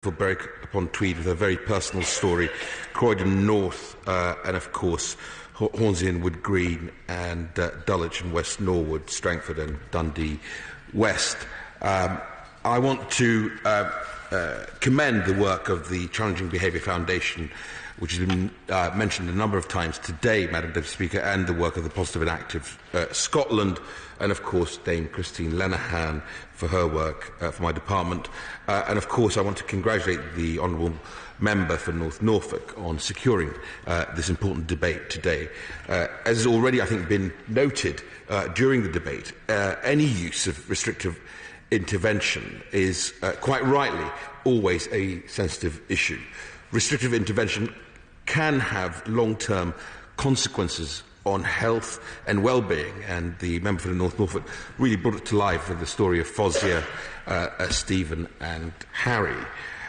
Berwick-upon-Tweed with a very personal story, Croydon North, and of course Hornsey and Wood Green, and Dulwich and West Norwood, Strangford and Dundee West. I want to commend the work of the Challenging Behaviour Foundation, which has been mentioned a number of times today, Madam Deputy Speaker, and the work of the Positive and Active Scotland, and of course Dame Christine Lenahan for her work for my department. And of course I want to congratulate the Honourable Member for North Norfolk on securing this important debate today. As has already, I think, been noted during the debate, any use of restrictive intervention is, quite rightly, always a sensitive issue. Restrictive intervention can have long-term consequences on health and well-being, and the member for North Norfolk really brought it to life with the story of Fozia, Stephen and Harry,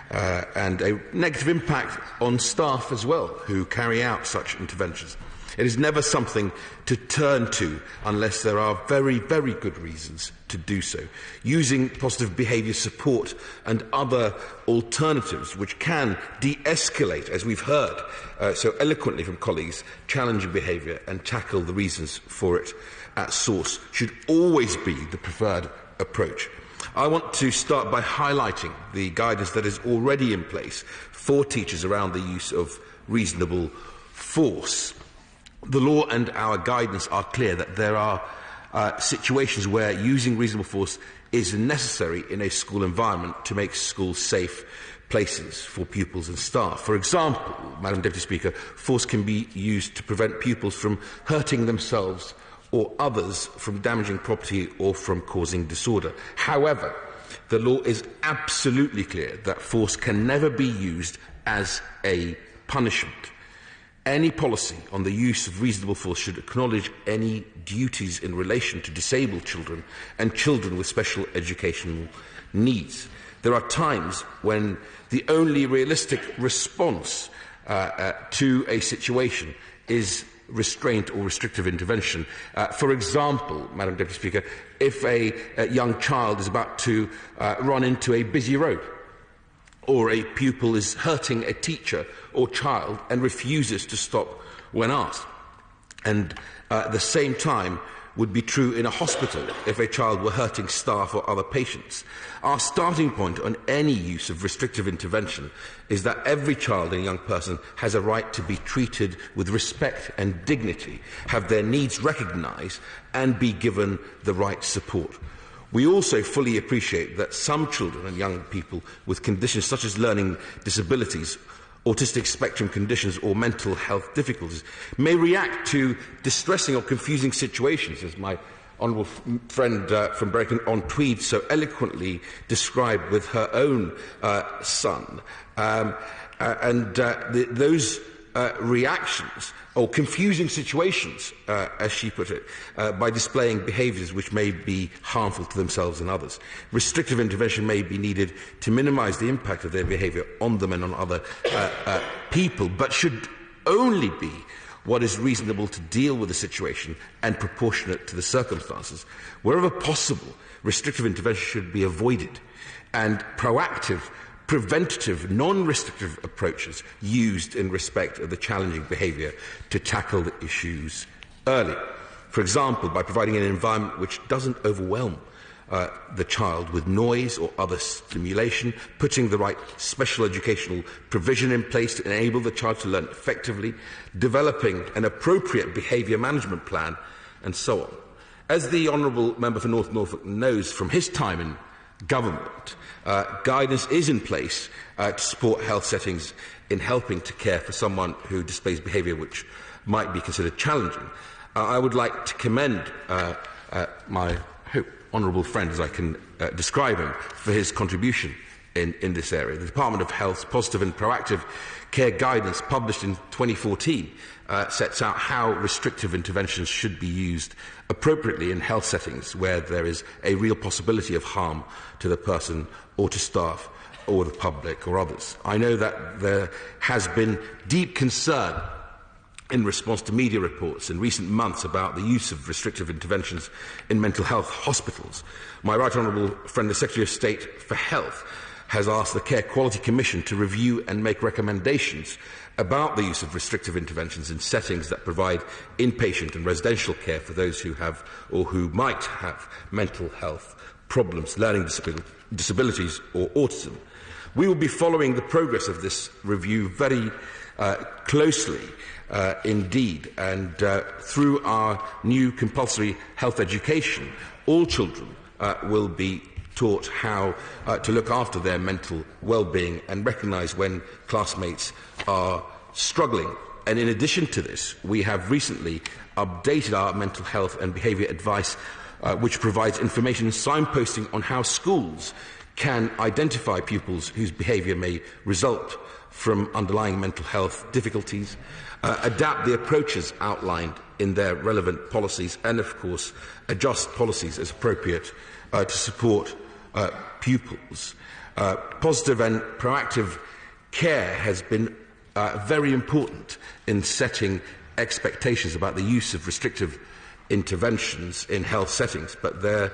and a negative impact on staff as well who carry out such interventions. It is never something to turn to unless there are very, very good reasons to do so. Using positive behaviour support and other alternatives which can de-escalate, as we've heard so eloquently from colleagues, challenging behaviour and tackle the reasons for it at source should always be the preferred approach. I want to start by highlighting the guidance that is already in place for teachers around the use of reasonable force. The law and our guidance are clear that there are situations where using reasonable force is necessary in a school environment to make schools safe places for pupils and staff. For example, Madam Deputy Speaker, force can be used to prevent pupils from hurting themselves or others, from damaging property or from causing disorder. However, the law is absolutely clear that force can never be used as a punishment. Any policy on the use of reasonable force should acknowledge any duties in relation to disabled children and children with special educational needs. There are times when the only realistic response to a situation is restraint or restrictive intervention. For example, Madam Deputy Speaker, if a young child is about to run into a busy road, or a pupil is hurting a teacher or child and refuses to stop when asked. And at the same time would be true in a hospital if a child were hurting staff or other patients. Our starting point on any use of restrictive intervention is that every child and young person has a right to be treated with respect and dignity, have their needs recognised and be given the right support. We also fully appreciate that some children and young people with conditions such as learning disabilities, autistic spectrum conditions or mental health difficulties may react to distressing or confusing situations, as my honourable friend from Berwick-upon-Tweed so eloquently described with her own son. Those reactions or confusing situations, as she put it, by displaying behaviours which may be harmful to themselves and others. Restrictive intervention may be needed to minimise the impact of their behaviour on them and on other people, but should only be what is reasonable to deal with the situation and proportionate to the circumstances. Wherever possible, restrictive intervention should be avoided and proactive, preventative, non-restrictive approaches used in respect of the challenging behaviour to tackle the issues early. For example, by providing an environment which doesn't overwhelm the child with noise or other stimulation, putting the right special educational provision in place to enable the child to learn effectively, developing an appropriate behaviour management plan, and so on. As the Honourable Member for North Norfolk knows from his time in government, guidance is in place to support health settings in helping to care for someone who displays behaviour which might be considered challenging. I would like to commend my honourable friend, as I can describe him, for his contribution in this area. The Department of Health's Positive and Proactive Care Guidance, published in 2014, sets out how restrictive interventions should be used appropriately in health settings where there is a real possibility of harm to the person or to staff or the public or others. I know that there has been deep concern in response to media reports in recent months about the use of restrictive interventions in mental health hospitals. My right honourable friend, the Secretary of State for Health, has asked the Care Quality Commission to review and make recommendations about the use of restrictive interventions in settings that provide inpatient and residential care for those who have or who might have mental health problems, learning disabilities or autism. We will be following the progress of this review very closely indeed, and through our new compulsory health education, all children will be taught how to look after their mental well-being and recognise when classmates are struggling. And in addition to this, we have recently updated our mental health and behaviour advice, which provides information and signposting on how schools can identify pupils whose behaviour may result from underlying mental health difficulties, adapt the approaches outlined in their relevant policies, and of course adjust policies as appropriate to support pupils. Positive and proactive care has been very important in setting expectations about the use of restrictive interventions in health settings, but there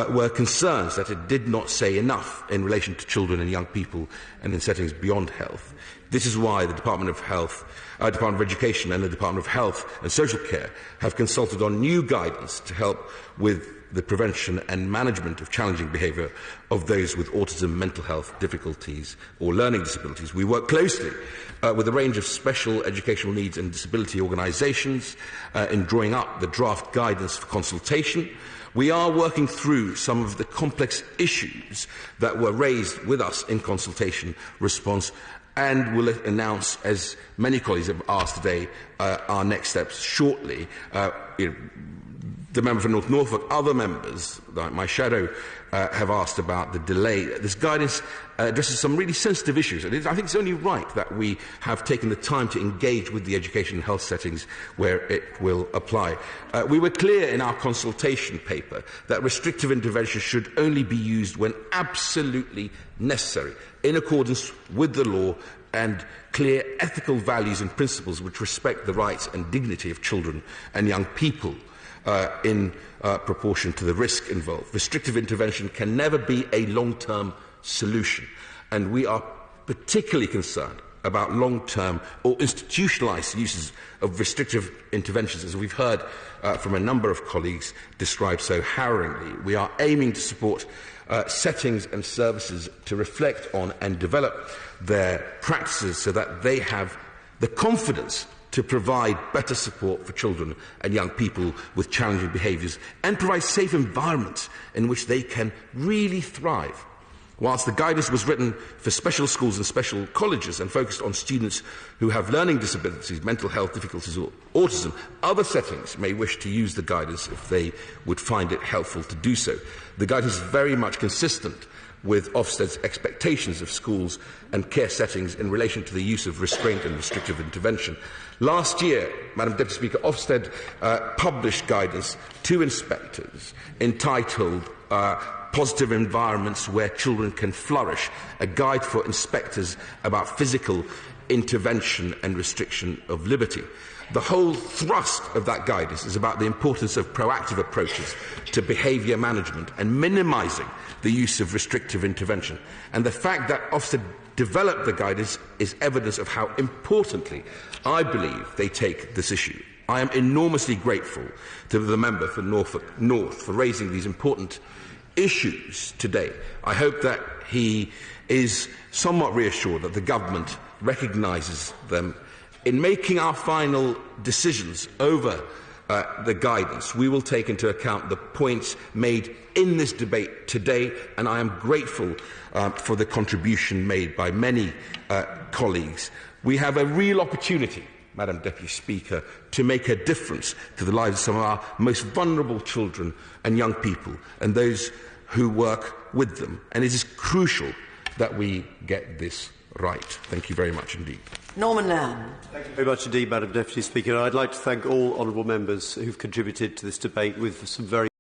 were concerns that it did not say enough in relation to children and young people and in settings beyond health. This is why the Department of Education and the Department of Health and Social Care have consulted on new guidance to help with the prevention and management of challenging behaviour of those with autism, mental health difficulties or learning disabilities. We work closely with a range of special educational needs and disability organisations in drawing up the draft guidance for consultation. We are working through some of the complex issues that were raised with us in consultation response, and will announce, as many colleagues have asked today, our next steps shortly. The member for North Norfolk, other members, like my shadow, have asked about the delay. This guidance addresses some really sensitive issues, and I think it's only right that we have taken the time to engage with the education and health settings where it will apply. We were clear in our consultation paper that restrictive intervention should only be used when absolutely necessary, in accordance with the law and clear ethical values and principles which respect the rights and dignity of children and young people. In proportion to the risk involved. Restrictive intervention can never be a long-term solution, and we are particularly concerned about long-term or institutionalised uses of restrictive interventions, as we've heard from a number of colleagues described so harrowingly. We are aiming to support settings and services to reflect on and develop their practices so that they have the confidence to provide better support for children and young people with challenging behaviours and provide safe environments in which they can really thrive. Whilst the guidance was written for special schools and special colleges and focused on students who have learning disabilities, mental health difficulties or autism, other settings may wish to use the guidance if they would find it helpful to do so. The guidance is very much consistent with Ofsted's expectations of schools and care settings in relation to the use of restraint and restrictive intervention. Last year, Madam Deputy Speaker, Ofsted published guidance to inspectors entitled Positive Environments Where Children Can Flourish, a guide for inspectors about physical intervention and restriction of liberty. The whole thrust of that guidance is about the importance of proactive approaches to behaviour management and minimising the use of restrictive intervention. And the fact that Ofsted developed the guidance is evidence of how importantly I believe they take this issue. I am enormously grateful to the member for Norfolk North for raising these important issues today. I hope that he is somewhat reassured that the government recognises them. In making our final decisions over the guidance, we will take into account the points made in this debate today, and I am grateful for the contribution made by many colleagues. We have a real opportunity, Madam Deputy Speaker, to make a difference to the lives of some of our most vulnerable children and young people and those who work with them, and it is crucial that we get this right. Thank you very much indeed. Norman Lamb. Thank you very much indeed, Madam Deputy Speaker. I'd like to thank all honourable members who've contributed to this debate with some very